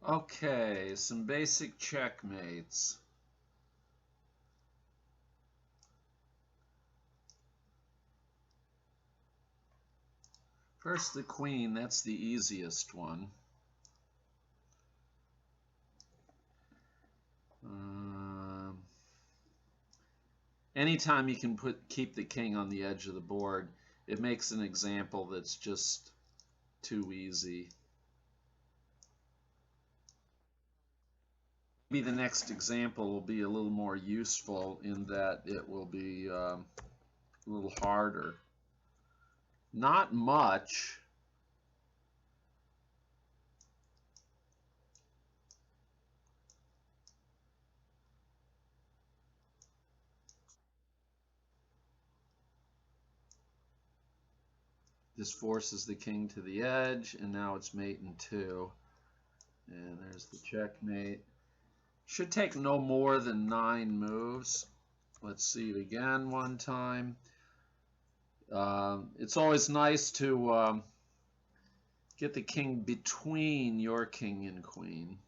Okay, some basic checkmates. First the queen, that's the easiest one. Anytime you can keep the king on the edge of the board, it makes an example that's just too easy. Maybe the next example will be a little more useful in that it will be a little harder. Not much. This forces the king to the edge, and now it's mate in two. And there's the checkmate. Should take no more than 9 moves. Let's see it again one time. It's always nice to get the king between your king and queen.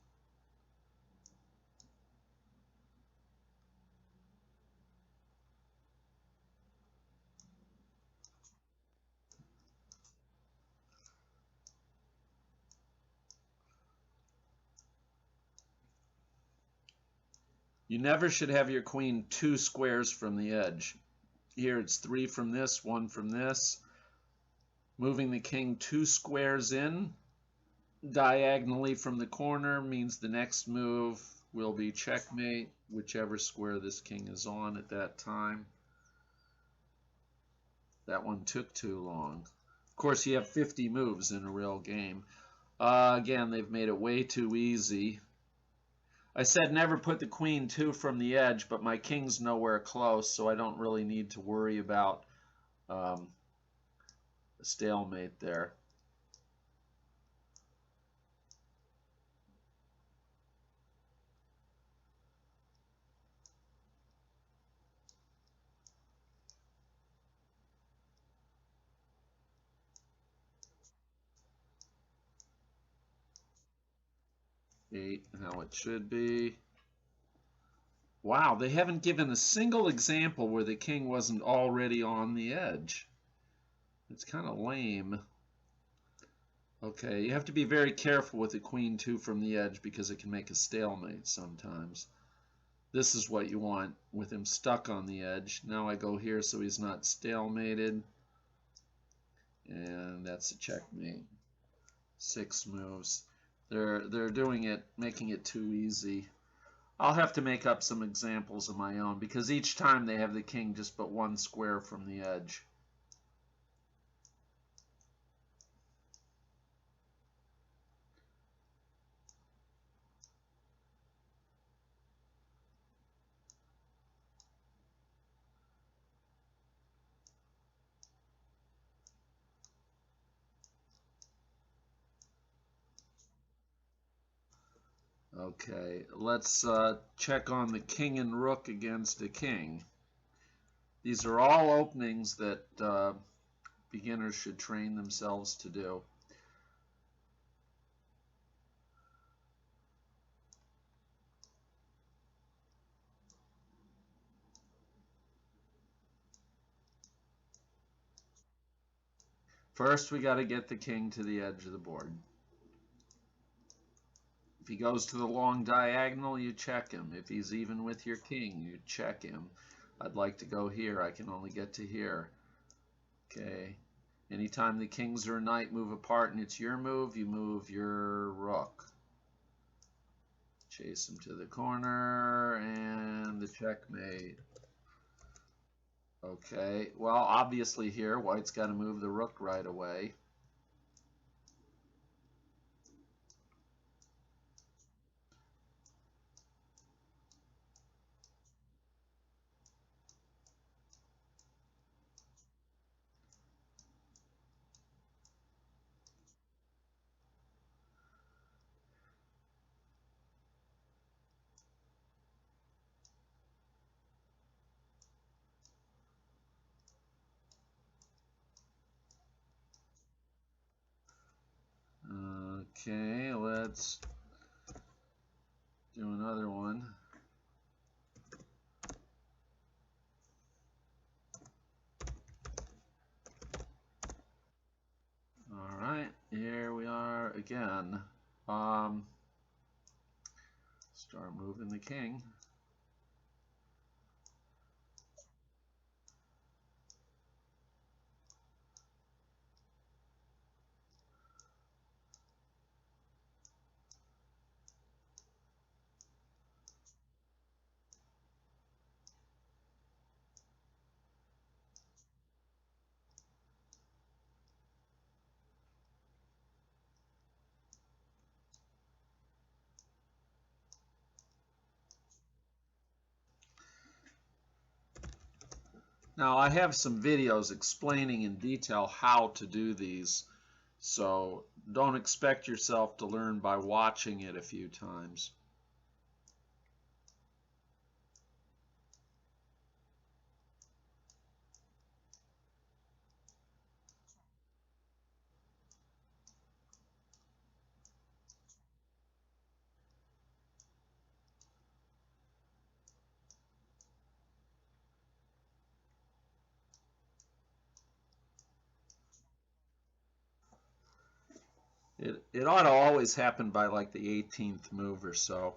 You never should have your queen 2 squares from the edge. Here it's 3 from this, 1 from this. Moving the king 2 squares in diagonally from the corner means the next move will be checkmate, whichever square this king is on at that time. That one took too long. Of course, you have 50 moves in a real game. Again, they've made it way too easy. I said never put the queen 2 from the edge, but my king's nowhere close, so I don't really need to worry about a stalemate there. Eight, how it should be. Wow, they haven't given a single example where the king wasn't already on the edge. It's kind of lame. Okay, you have to be very careful with the queen 2 from the edge because it can make a stalemate sometimes. This is what you want with him stuck on the edge. Now I go here so he's not stalemated. And that's a checkmate. 6 moves. They're doing it, making it too easy. I'll have to make up some examples of my own because each time they have the king just but 1 square from the edge. Okay, let's check on the king and rook against a king. These are all openings that beginners should train themselves to do. First, we got to get the king to the edge of the board. If he goes to the long diagonal, you check him. If he's even with your king, you check him. I'd like to go here. I can only get to here. Okay. Anytime the kings or knight move apart and it's your move, you move your rook. Chase him to the corner and the checkmate. Okay, well, obviously here, white's got to move the rook right away. Okay, let's Do another one. All right, here we are again. Start moving the king. Now I have some videos explaining in detail how to do these, so don't expect yourself to learn by watching it a few times. It ought to always happen by like the 18th move or so.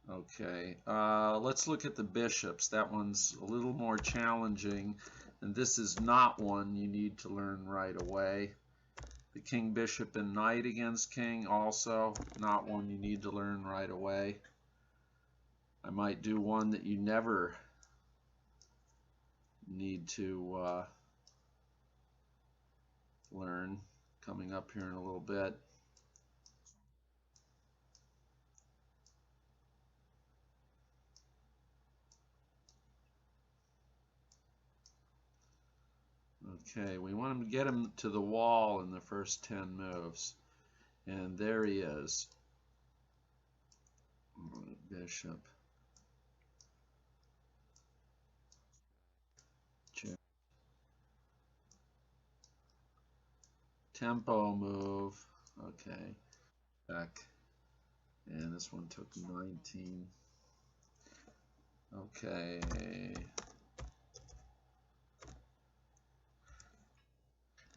Okay, let's look at the bishops. That one's a little more challenging, and this is not one you need to learn right away. The king, bishop, and knight against king, also not one you need to learn right away. I might do one that you never need to learn coming up here in a little bit. Okay, we want to get him to the wall in the first 10 moves. And there he is. Bishop. Check. Tempo move. Okay. Check. And this one took 19. Okay.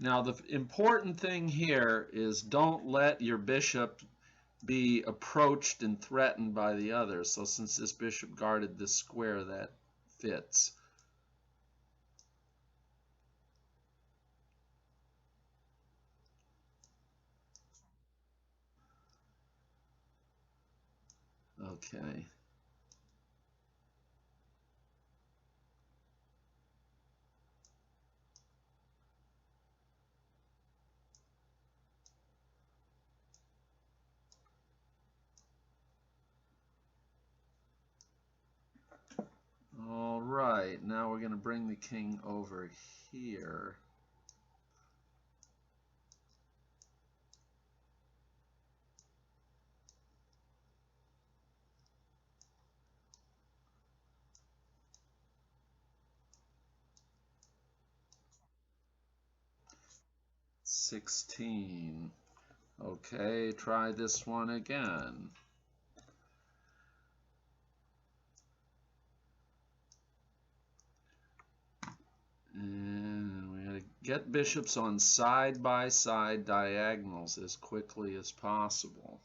Now the important thing here is don't let your bishop be approached and threatened by the other. So since this bishop guarded this square, that fits. Okay. All right, now we're going to bring the king over here. $16. Okay, try this one again. And we gotta get bishops on side-by-side diagonals as quickly as possible.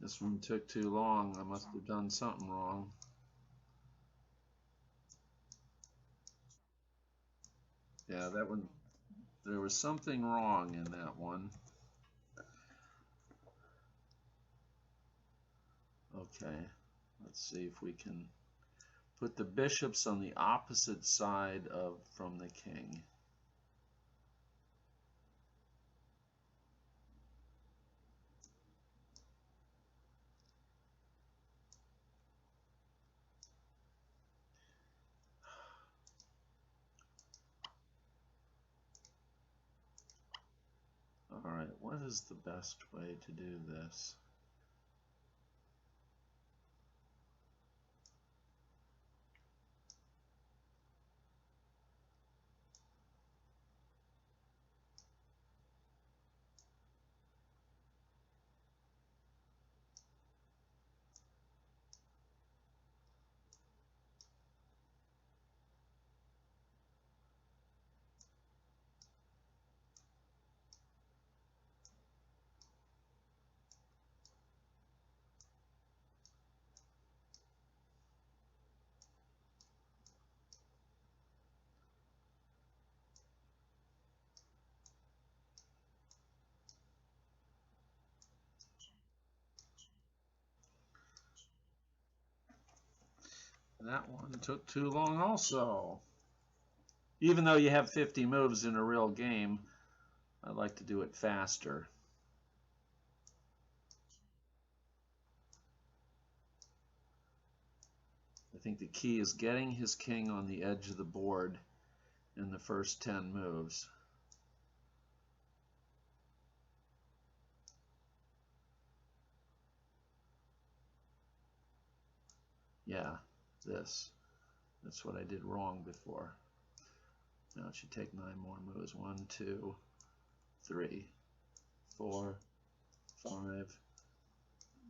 This one took too long. I must have done something wrong. Yeah, that one, there was something wrong in that one. Okay, let's see if we can put the bishops on the opposite side of from the king. All right, what is the best way to do this? That one took too long also. Even though you have 50 moves in a real game, I like to do it faster. I think the key is getting his king on the edge of the board in the first 10 moves. Yeah, this. That's what I did wrong before. Now it should take 9 more moves. 1, 2, 3, 4, 5,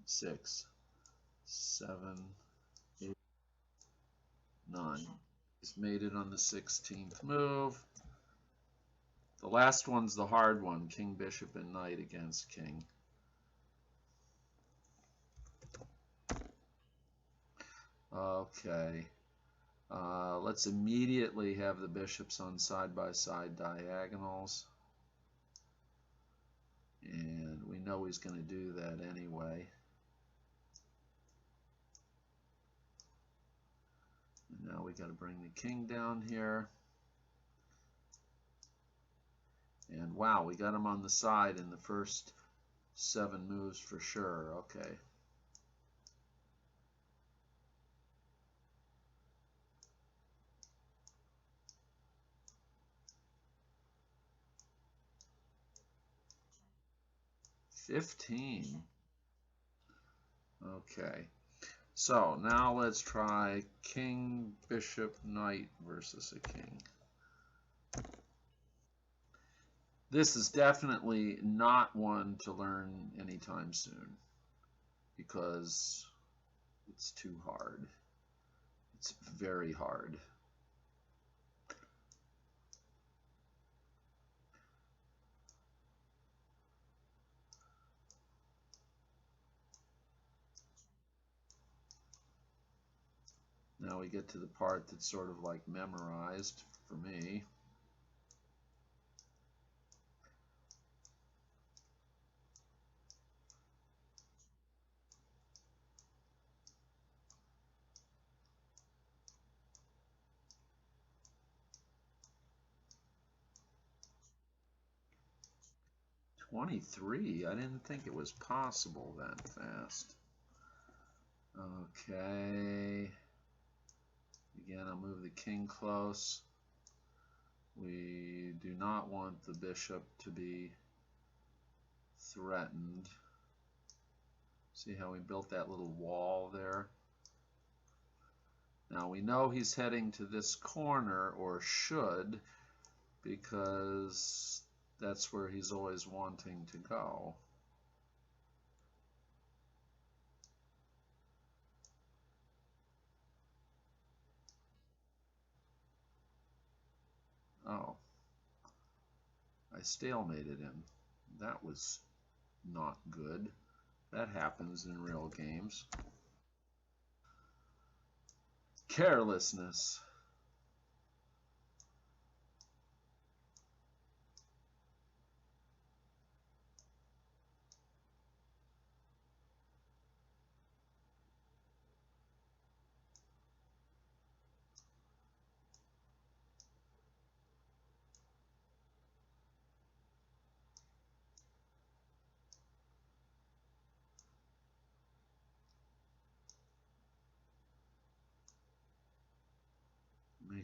6, 7, 8, 9. He's made it on the 16th move. The last one's the hard one, king, bishop, and knight against king. Okay. Let's immediately have the bishops on side-by-side diagonals. And we know he's going to do that anyway. And now we got to bring the king down here. And wow, we got him on the side in the first 7 moves for sure. Okay. $15. Okay. So now let's try king, bishop, knight versus a king. This is definitely not one to learn anytime soon because it's too hard. It's very hard. Now we get to the part that's sort of like memorized for me. $23. I didn't think it was possible that fast. Okay. Again, I'll move the king close. We do not want the bishop to be threatened. See how we built that little wall there? Now we know he's heading to this corner, or should, because that's where he's always wanting to go. Oh, I stalemated him. That was not good. That happens in real games. Carelessness.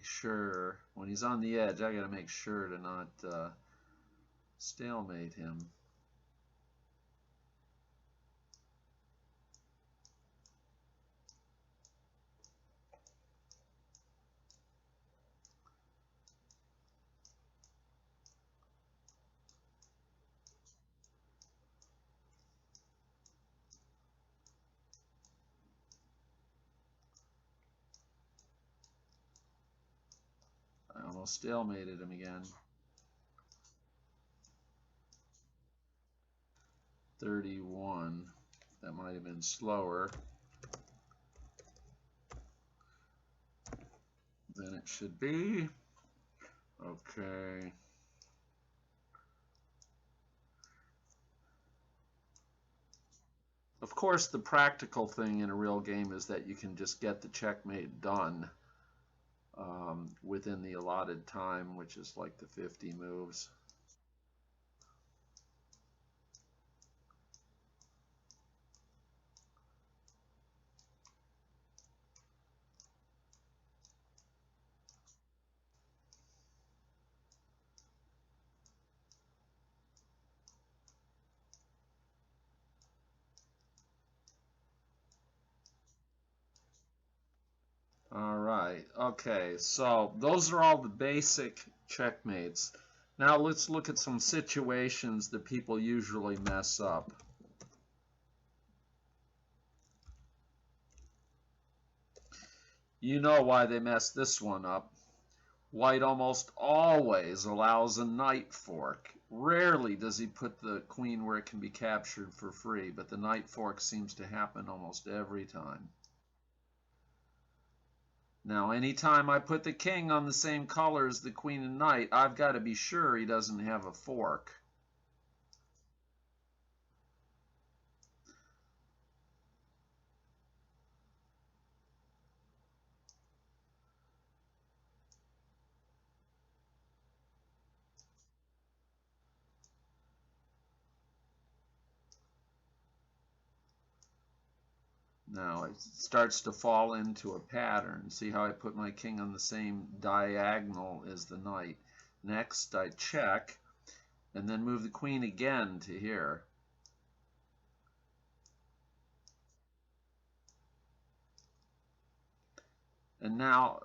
sure, when he's on the edge, I gotta make sure to not stalemate him. I almost stalemated him again. 31. That might have been slower than it should be. Okay. Of course, the practical thing in a real game is that you can just get the checkmate done within the allotted time, which is like the 50 moves. All right. Okay, so those are all the basic checkmates. Now let's look at some situations that people usually mess up. You know why they mess this one up. White almost always allows a knight fork. Rarely does he put the queen where it can be captured for free, but the knight fork seems to happen almost every time. Now, anytime I put the king on the same color as the queen and knight, I've got to be sure he doesn't have a fork. Now it starts to fall into a pattern. See how I put my king on the same diagonal as the knight. Next, I check, and then move the queen again to here. And now,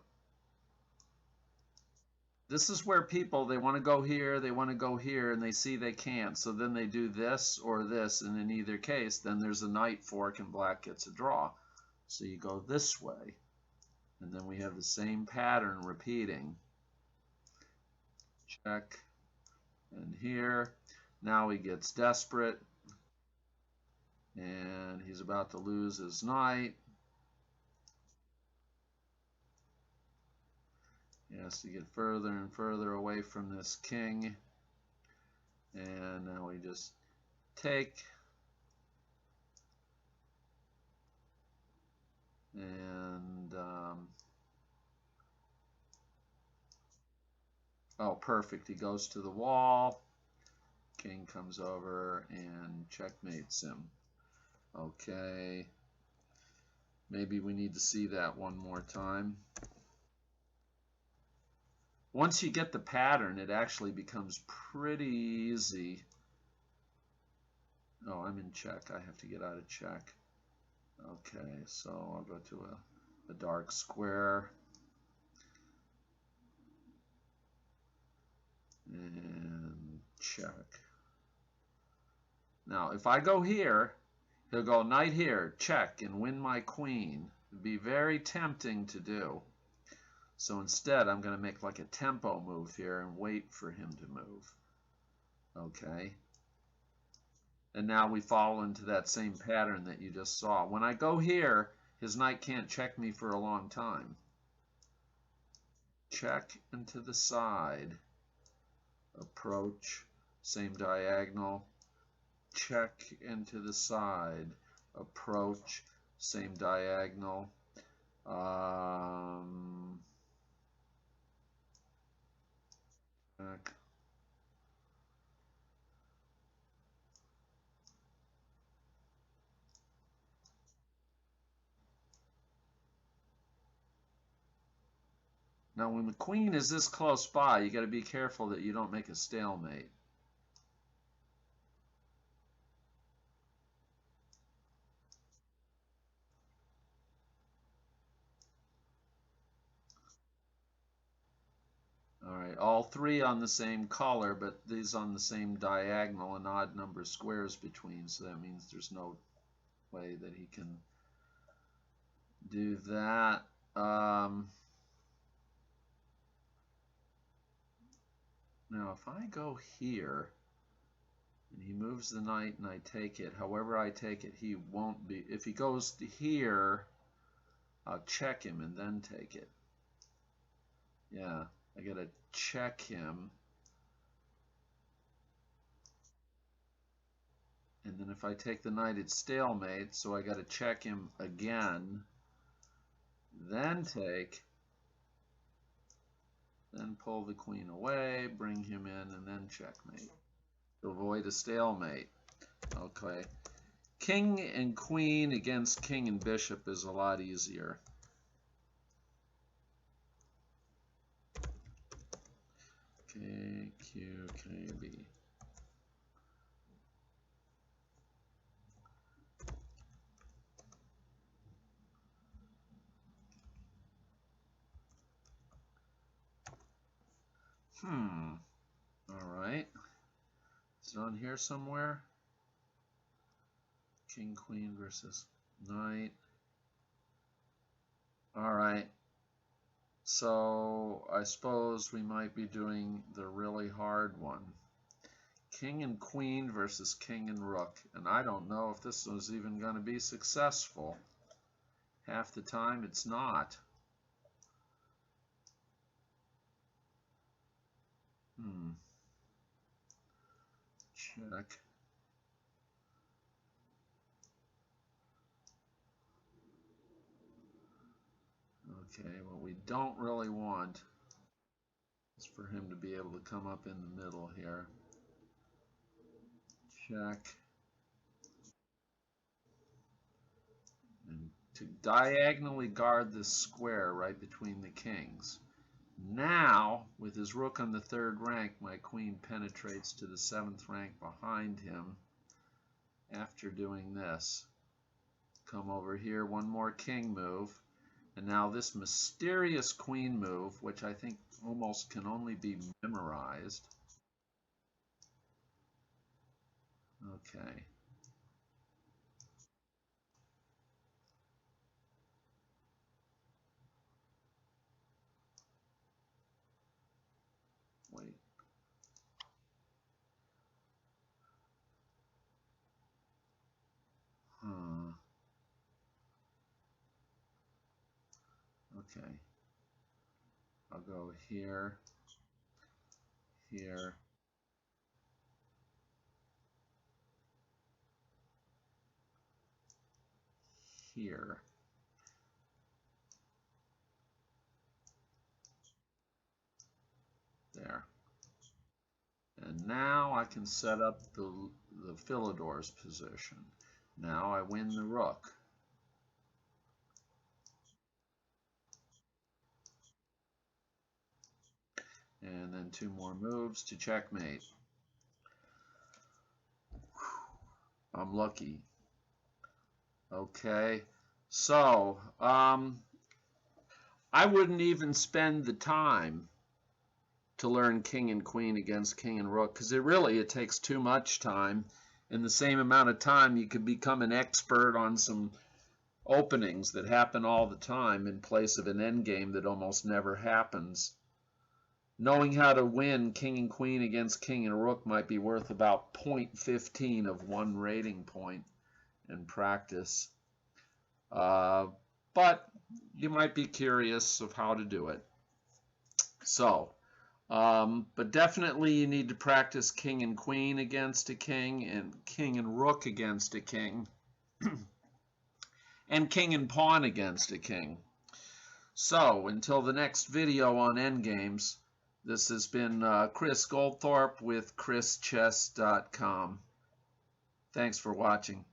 this is where people, they want to go here, they want to go here, and they see they can't. So then they do this or this, and in either case, then there's a knight fork and black gets a draw. So you go this way, and then we have the same pattern repeating. Check, and here. Now he gets desperate, and he's about to lose his knight. He has to get further and further away from this king. And now we just take. And, oh, perfect. He goes to the wall. King comes over and checkmates him. Okay. Maybe we need to see that one more time. Once you get the pattern, it actually becomes pretty easy. Oh, I'm in check. I have to get out of check. Okay, so I'll go to a dark square. And check. Now, if I go here, he'll go knight here, check, and win my queen. It'd be very tempting to do. So instead, I'm going to make like a tempo move here and wait for him to move. Okay. And now we fall into that same pattern that you just saw. When I go here, his knight can't check me for a long time. Check and to the side. Approach, same diagonal. Check and to the side. Approach, same diagonal. Check. Now, when the queen is this close by, you got to be careful that you don't make a stalemate. All right, all three on the same color, but these on the same diagonal, an odd number of squares between, so that means there's no way that he can do that. Now, if I go here, and he moves the knight and I take it, however I take it, he won't be. If he goes to here, I'll check him and then take it. Yeah, I gotta check him. And then if I take the knight, it's stalemate, so I gotta check him again, then take, then pull the queen away, bring him in, and then checkmate to avoid a stalemate. Okay. King and queen against king and bishop is a lot easier. K, Q, K, B. All right. Is it on here somewhere? King, queen versus knight. All right. So I suppose we might be doing the really hard one. King and queen versus king and rook. And I don't know if this was even going to be successful. Half the time it's not. Check. Okay, what we don't really want is for him to be able to come up in the middle here. Check. And to diagonally guard this square right between the kings. Now, with his rook on the 3rd rank, my queen penetrates to the 7th rank behind him. After doing this, come over here, one more king move. And now this mysterious queen move, which I think almost can only be memorized. Okay. Wait. Okay. I'll go here, here, here. There. And now I can set up the Philidor's position. Now I win the rook. And then 2 more moves to checkmate. I'm lucky. Okay, so I wouldn't even spend the time to learn king and queen against king and rook, because it takes too much time. In the same amount of time, you could become an expert on some openings that happen all the time in place of an endgame that almost never happens. Knowing how to win king and queen against king and rook might be worth about 0.15 of 1 rating point in practice. But you might be curious of how to do it. So, but definitely you need to practice king and queen against a king, and king and rook against a king, and king and pawn against a king. So, until the next video on endgames, this has been Chris Goldthorpe with ChrisChess.com. Thanks for watching.